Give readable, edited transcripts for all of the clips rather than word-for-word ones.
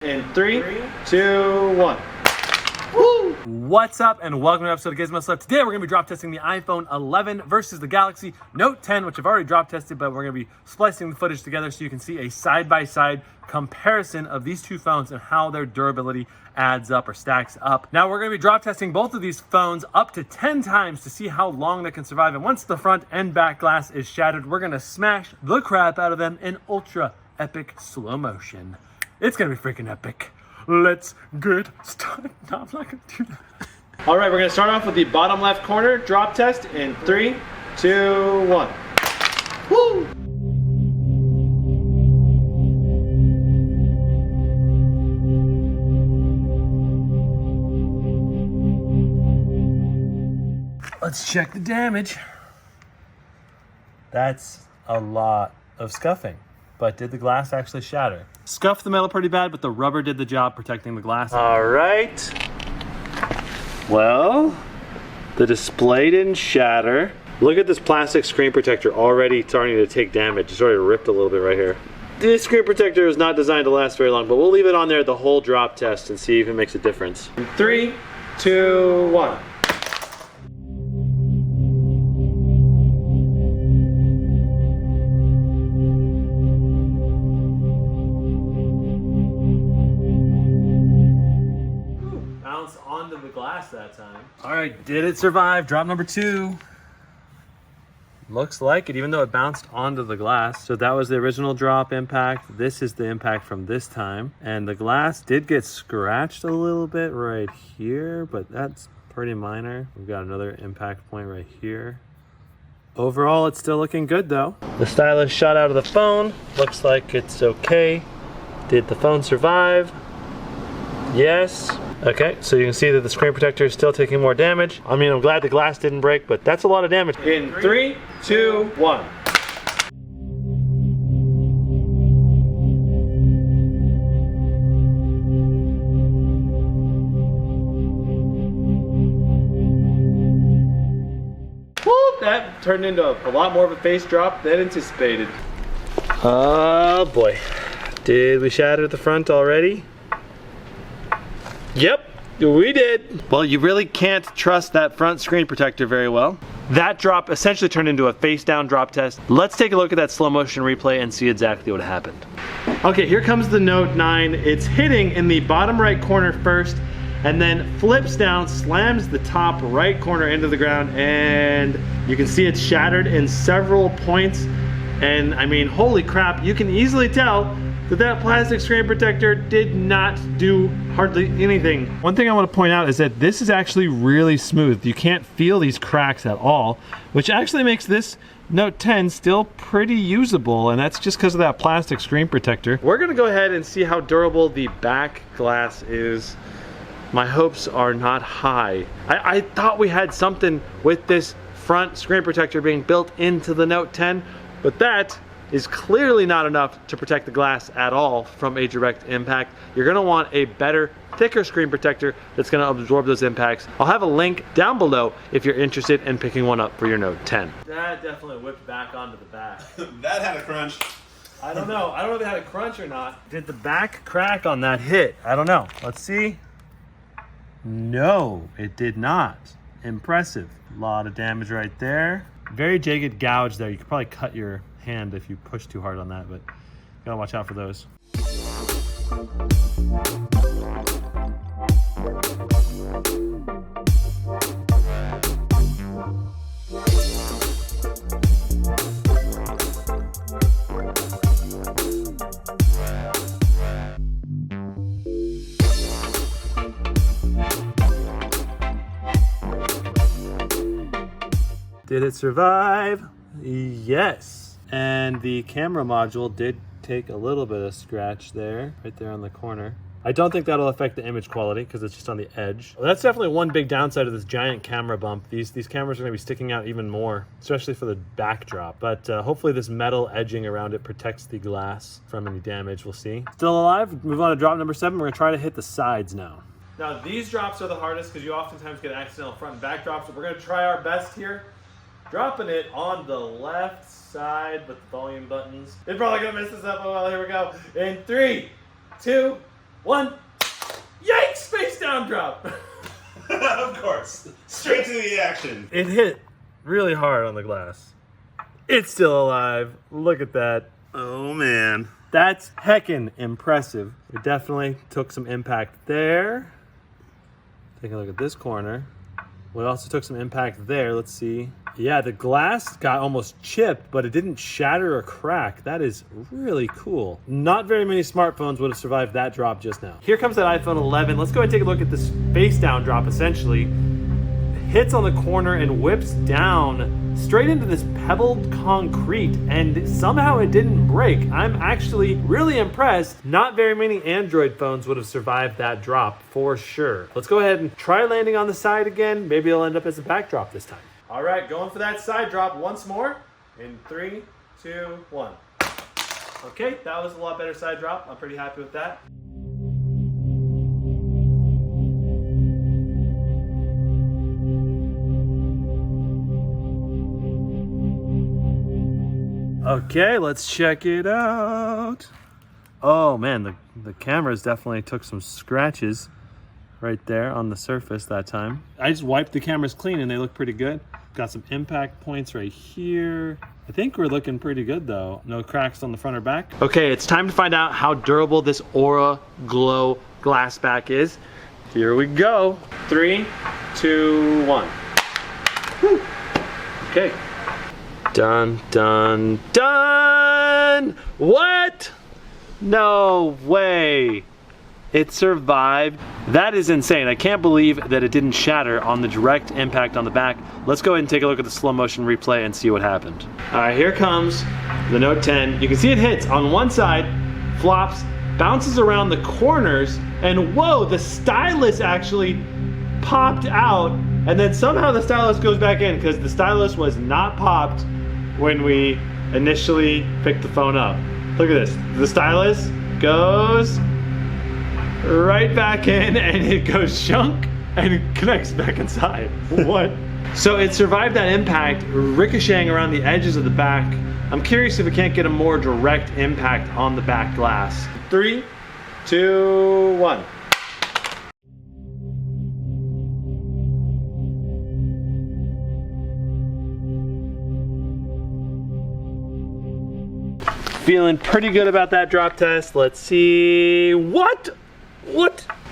In 3, 2, 1. Woo! What's up and welcome to an episode of GizmoSlip. Today we're going to be drop testing the iPhone 11 versus the Galaxy Note 10, which I've already drop tested, but we're going to be splicing the footage together so you can see a side-by-side comparison of these two phones and how their durability adds up or stacks up. Now we're going to be drop testing both of these phones up to 10 times to see how long they can survive. And once the front and back glass is shattered, we're going to smash the crap out of them in ultra epic slow motion. It's gonna be freaking epic. Let's get started. No, I'm not gonna do that. All right, we're gonna start off with the bottom left corner drop test in 3, 2, 1. Woo! Let's check the damage. That's a lot of scuffing. But did the glass actually shatter? Scuffed the metal pretty bad, but the rubber did the job protecting the glass. All right. Well, the display didn't shatter. Look at this plastic screen protector already starting to take damage. It's already ripped a little bit right here. This screen protector is not designed to last very long, but we'll leave it on there the whole drop test and see if it makes a difference. In 3, 2, 1. Onto the glass that time. All right, did it survive? Drop number 2. Looks like it, even though it bounced onto the glass. So that was the original drop impact. This is the impact from this time. And the glass did get scratched a little bit right here, but that's pretty minor. We've got another impact point right here. Overall, it's still looking good though. The stylus shot out of the phone. Looks like it's okay. Did the phone survive? Yes. Okay, so you can see that the screen protector is still taking more damage. I mean, I'm glad the glass didn't break, but that's a lot of damage. In 3, 2, 1. Woo, that turned into a lot more of a face drop than anticipated. Oh boy. Did we shatter the front already? Yep, we did. Well, you really can't trust that front screen protector very well. That drop essentially turned into a face down drop test. Let's take a look at that slow motion replay and see exactly what happened. Okay, here comes the Note 9. It's hitting in the bottom right corner first and then flips down, slams the top right corner into the ground, and you can see it's shattered in several points. And I mean, holy crap, you can easily tell that plastic screen protector did not do hardly anything. One thing I want to point out is that this is actually really smooth. You can't feel these cracks at all, which actually makes this Note 10 still pretty usable, and that's just because of that plastic screen protector. We're gonna go ahead and see how durable the back glass is. My hopes are not high. I thought we had something with this front screen protector being built into the Note 10, but that is clearly not enough to protect the glass at all from a direct impact. You're gonna want a better, thicker screen protector that's gonna absorb those impacts. I'll have a link down below if you're interested in picking one up for your Note 10. That definitely whipped back onto the back. That had a crunch. I don't know if it had a crunch or not. Did the back crack on that hit? I don't know. Let's see. No, it did not. Impressive. A lot of damage right there. Very jagged gouge there. You could probably cut your hand if you push too hard on that, but gotta watch out for those. Did it survive? Yes. And the camera module did take a little bit of scratch there, right there on the corner. I don't think that'll affect the image quality because it's just on the edge. Well, that's definitely one big downside of this giant camera bump. These cameras are gonna be sticking out even more, especially for the backdrop. But hopefully this metal edging around it protects the glass from any damage, we'll see. Still alive, move on to drop number 7. We're gonna try to hit the sides now. Now these drops are the hardest because you oftentimes get accidental front and back drops. So we're gonna try our best here. Dropping it on the left side with the volume buttons. They're probably gonna mess this up. Oh well, here we go. In 3, 2, 1. Yikes! Face down drop. Of course. Straight to the action. It hit really hard on the glass. It's still alive. Look at that. Oh man. That's heckin' impressive. We definitely took some impact there. Take a look at this corner. We also took some impact there. Let's see. Yeah, the glass got almost chipped, but it didn't shatter or crack. That is really cool. Not very many smartphones would have survived that drop just now. Here comes that iPhone 11. Let's go ahead and take a look at this face down drop, essentially. Hits on the corner and whips down straight into this pebbled concrete, and somehow it didn't break. I'm actually really impressed. Not very many Android phones would have survived that drop for sure. Let's go ahead and try landing on the side again. Maybe it'll end up as a backdrop this time. All right, going for that side drop once more in 3, 2, 1. Okay, that was a lot better side drop. I'm pretty happy with that. Okay, let's check it out. Oh man, the cameras definitely took some scratches right there on the surface that time. I just wiped the cameras clean and they look pretty good. Got some impact points right here. I think we're looking pretty good though. No cracks on the front or back. Okay, it's time to find out how durable this Aura Glow glass back is. Here we go. 3, 2, 1. Woo. Okay. Dun, dun, dun! What? No way. It survived. That is insane. I can't believe that it didn't shatter on the direct impact on the back. Let's go ahead and take a look at the slow motion replay and see what happened. All right, here comes the Note 10. You can see it hits on one side, flops, bounces around the corners, and whoa, the stylus actually popped out, and then somehow the stylus goes back in because the stylus was not popped when we initially picked the phone up. Look at this. The stylus goes right back in and it goes shunk and it connects back inside. What? So it survived that impact, ricocheting around the edges of the back. I'm curious if we can't get a more direct impact on the back glass. 3, 2, 1. Feeling pretty good about that drop test. Let's see. What?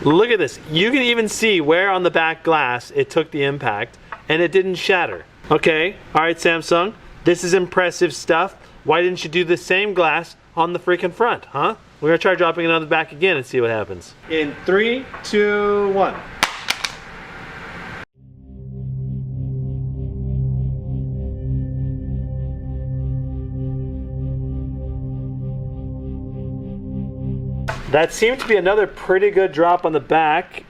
Look at this. You can even see where on the back glass it took the impact and it didn't shatter. Okay, all right, Samsung, this is impressive stuff. Why didn't you do the same glass on the freaking front, huh? We're gonna try dropping it on the back again and see what happens. In 3, 2, 1. That seemed to be another pretty good drop on the back,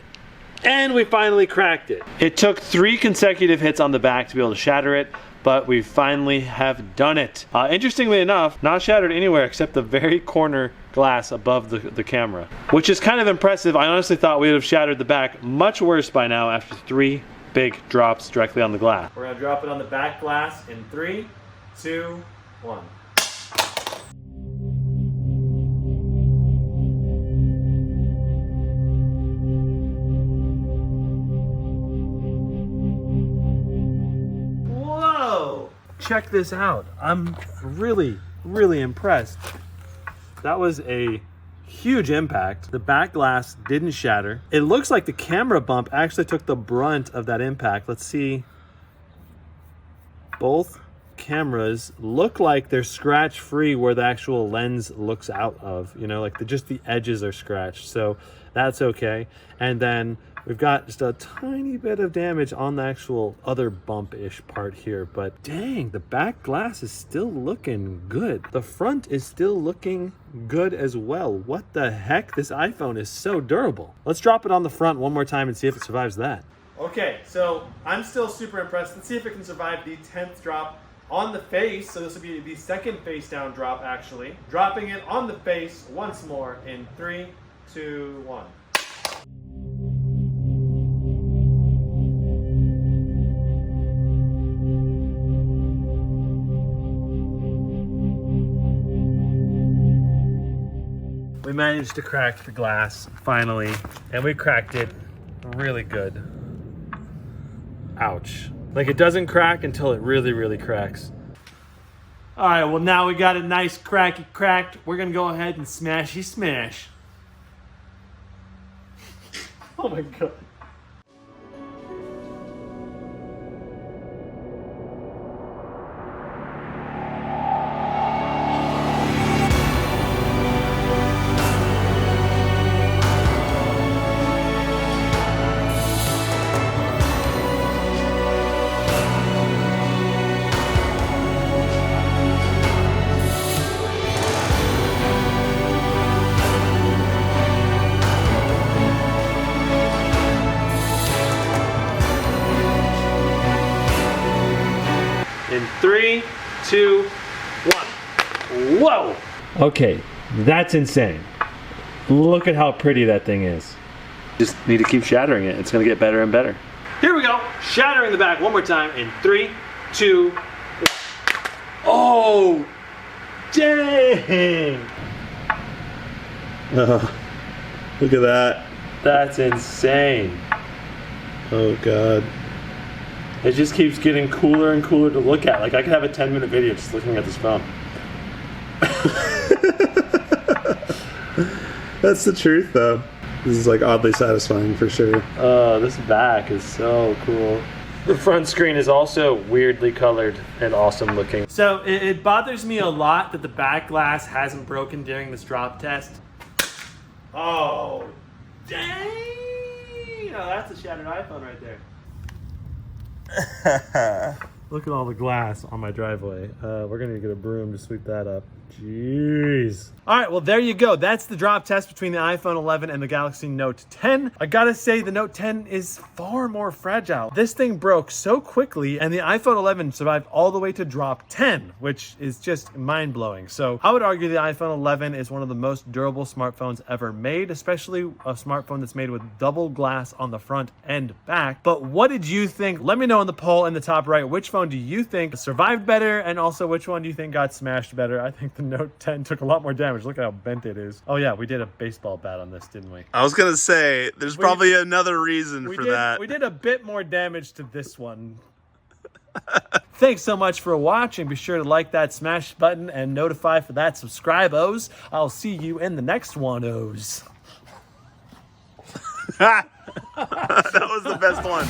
and we finally cracked it. It took 3 consecutive hits on the back to be able to shatter it, but we finally have done it. Interestingly enough, not shattered anywhere except the very corner glass above the camera, which is kind of impressive. I honestly thought we would have shattered the back much worse by now after 3 big drops directly on the glass. We're gonna drop it on the back glass in 3, 2, 1. Check this out. I'm really impressed. That was a huge impact. The back glass didn't shatter. It looks like the camera bump actually took the brunt of that impact. Let's see. Both cameras look like they're scratch free where the actual lens looks out of, you know, like just the edges are scratched. So that's okay. And then we've got just a tiny bit of damage on the actual other bump-ish part here, but dang, the back glass is still looking good. The front is still looking good as well. What the heck? This iPhone is so durable. Let's drop it on the front one more time and see if it survives that. Okay, so I'm still super impressed. Let's see if it can survive the 10th drop on the face. So this will be the second face down drop actually. Dropping it on the face once more in 3, 2, 1. We managed to crack the glass finally, and we cracked it really good. Ouch. Like, it doesn't crack until it really, really cracks. All right, well, now we got it nice cracked. We're gonna go ahead and smashy smash. Oh my God. In 3, 2, 1. Whoa! Okay, that's insane. Look at how pretty that thing is. Just need to keep shattering it. It's gonna get better and better. Here we go. Shattering the back one more time in 3, 2, 1. Oh, dang! Oh, look at that. That's insane. Oh God. It just keeps getting cooler and cooler to look at. Like, I could have a 10-minute video just looking at this phone. That's the truth, though. This is like oddly satisfying for sure. Oh, this back is so cool. The front screen is also weirdly colored and awesome looking. So it bothers me a lot that the back glass hasn't broken during this drop test. Oh, dang! Oh, that's a shattered iPhone right there. Look at all the glass on my driveway. We're gonna get a broom to sweep that up. Jeez. All right, well, there you go. That's the drop test between the iPhone 11 and the Galaxy Note 10. I gotta say, the Note 10 is far more fragile. This thing broke so quickly, and the iPhone 11 survived all the way to drop 10, which is just mind-blowing. So I would argue the iPhone 11 is one of the most durable smartphones ever made, especially a smartphone that's made with double glass on the front and back. But what did you think? Let me know in the poll in the top right, which phone do you think survived better, and also which one do you think got smashed better? I think the Note 10 took a lot more damage. Look at how bent it is. Oh yeah, we did a baseball bat on this, didn't we? I was gonna say, there's probably another reason for that. We did a bit more damage to this one. Thanks so much for watching. Be sure to like that smash button and notify for that subscribe-os. I'll see you in the next one-os. That was the best one.